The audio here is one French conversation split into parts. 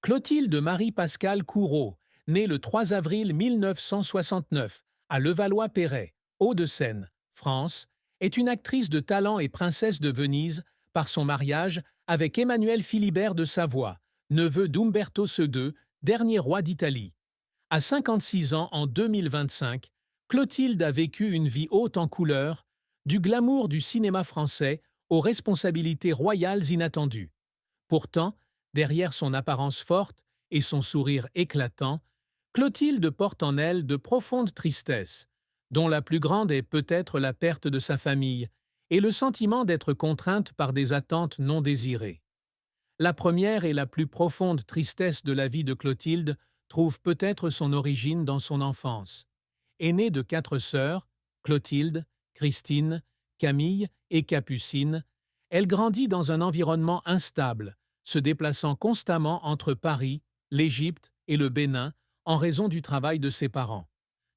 Clotilde Marie-Pascale Courreau, née le 3 avril 1969 à Levallois-Perret, Hauts-de-Seine, France, est une actrice de talent et princesse de Venise par son mariage avec Emmanuel Philibert de Savoie, neveu d'Umberto II, dernier roi d'Italie. À 56 ans en 2025, Clotilde a vécu une vie haute en couleurs, du glamour du cinéma français aux responsabilités royales inattendues. Pourtant, derrière son apparence forte et son sourire éclatant, Clotilde porte en elle de profondes tristesses, dont la plus grande est peut-être la perte de sa famille et le sentiment d'être contrainte par des attentes non désirées. La première et la plus profonde tristesse de la vie de Clotilde trouve peut-être son origine dans son enfance. Aînée de 4 sœurs, Clotilde, Christine, Camille et Capucine, elle grandit dans un environnement instable, se déplaçant constamment entre Paris, l'Égypte et le Bénin en raison du travail de ses parents.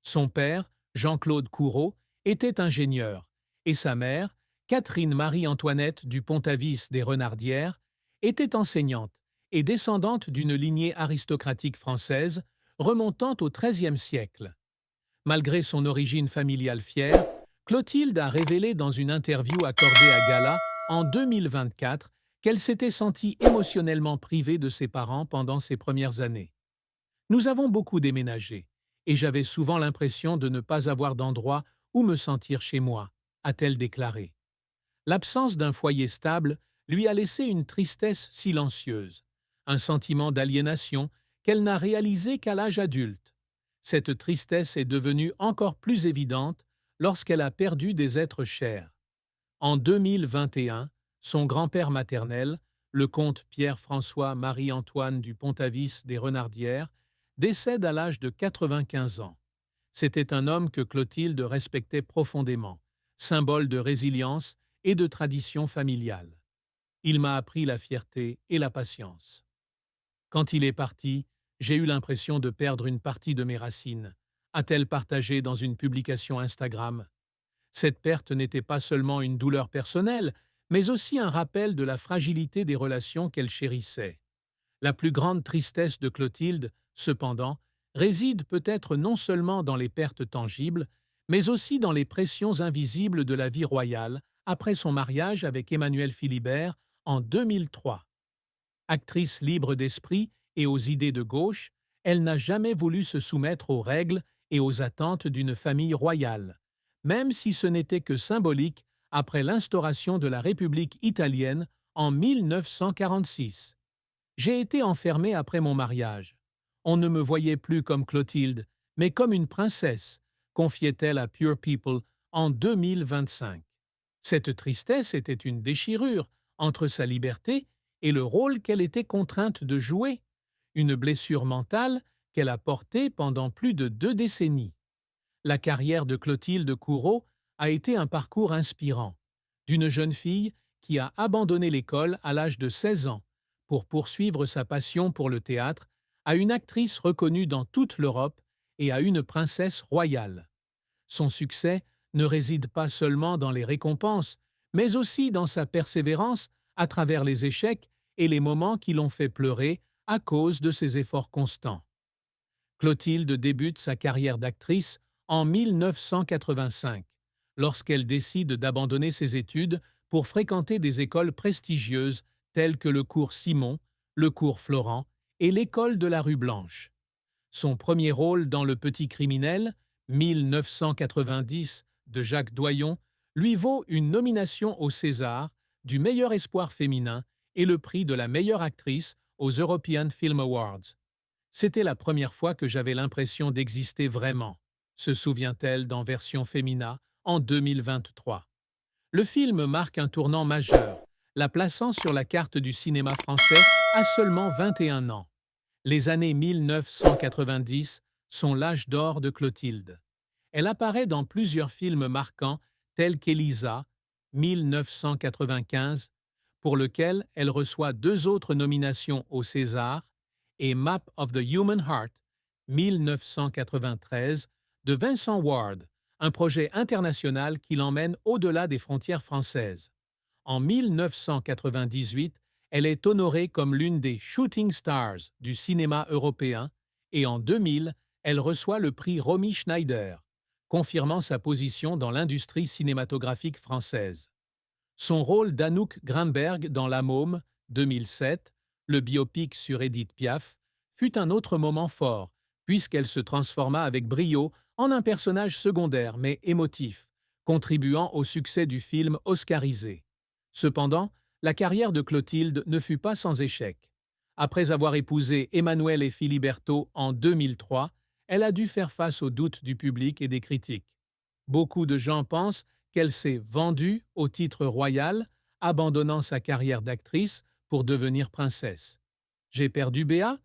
Son père, Jean-Claude Courreau, était ingénieur, et sa mère, Catherine Marie-Antoinette du Pontavis des Renardières, était enseignante et descendante d'une lignée aristocratique française remontant au XIIIe siècle. Malgré son origine familiale fière, Clotilde a révélé dans une interview accordée à Gala en 2024 qu'elle s'était sentie émotionnellement privée de ses parents pendant ses premières années. Nous avons beaucoup déménagé, et j'avais souvent l'impression de ne pas avoir d'endroit où me sentir chez moi, a-t-elle déclaré. L'absence d'un foyer stable lui a laissé une tristesse silencieuse, un sentiment d'aliénation qu'elle n'a réalisé qu'à l'âge adulte. Cette tristesse est devenue encore plus évidente lorsqu'elle a perdu des êtres chers. En 2021, son grand-père maternel, le comte Pierre-François Marie-Antoine du Pontavis des Renardières, décède à l'âge de 95 ans. C'était un homme que Clotilde respectait profondément, symbole de résilience et de tradition familiale. Il m'a appris la fierté et la patience. Quand il est parti, j'ai eu l'impression de perdre une partie de mes racines, a-t-elle partagé dans une publication Instagram. Cette perte n'était pas seulement une douleur personnelle, mais aussi un rappel de la fragilité des relations qu'elle chérissait. La plus grande tristesse de Clotilde, cependant, réside peut-être non seulement dans les pertes tangibles, mais aussi dans les pressions invisibles de la vie royale après son mariage avec Emmanuel Philibert en 2003. Actrice libre d'esprit et aux idées de gauche, elle n'a jamais voulu se soumettre aux règles et aux attentes d'une famille royale, même si ce n'était que symbolique après l'instauration de la République italienne en 1946. J'ai été enfermée après mon mariage. On ne me voyait plus comme Clotilde, mais comme une princesse, confiait-elle à Pure People en 2025. Cette tristesse était une déchirure entre sa liberté et le rôle qu'elle était contrainte de jouer, une blessure mentale qu'elle a portée pendant plus de 2 décennies. La carrière de Clotilde Courreau a été un parcours inspirant, d'une jeune fille qui a abandonné l'école à l'âge de 16 ans pour poursuivre sa passion pour le théâtre, à une actrice reconnue dans toute l'Europe et à une princesse royale. Son succès ne réside pas seulement dans les récompenses, mais aussi dans sa persévérance à travers les échecs et les moments qui l'ont fait pleurer à cause de ses efforts constants. Clotilde débute sa carrière d'actrice en 1985, lorsqu'elle décide d'abandonner ses études pour fréquenter des écoles prestigieuses telles que le cours Simon, le cours Florent et l'école de la rue Blanche. Son premier rôle dans Le Petit Criminel, 1990, de Jacques Doyon, lui vaut une nomination au César, du meilleur espoir féminin et le prix de la meilleure actrice aux European Film Awards. C'était la première fois que j'avais l'impression d'exister vraiment, se souvient-elle dans Version Femina en 2023. Le film marque un tournant majeur, la plaçant sur la carte du cinéma français à seulement 21 ans. Les années 1990 sont l'âge d'or de Clotilde. Elle apparaît dans plusieurs films marquants tels qu'Elisa, 1995, pour lequel elle reçoit 2 autres nominations au César, et Map of the Human Heart, 1993, de Vincent Ward, un projet international qui l'emmène au-delà des frontières françaises. En 1998, Elle est honorée comme l'une des shooting stars du cinéma européen et en 2000, elle reçoit le prix Romy Schneider, confirmant sa position dans l'industrie cinématographique française. Son rôle d'Anouk Grimberg dans La Môme, 2007, le biopic sur Édith Piaf, fut un autre moment fort, puisqu'elle se transforma avec brio en un personnage secondaire mais émotif, contribuant au succès du film oscarisé. Cependant, la carrière de Clotilde ne fut pas sans échec. Après avoir épousé Emmanuel et Filiberto en 2003, elle a dû faire face aux doutes du public et des critiques. Beaucoup de gens pensent qu'elle s'est vendue au titre royal, abandonnant sa carrière d'actrice pour devenir princesse. J'ai perdu Béa?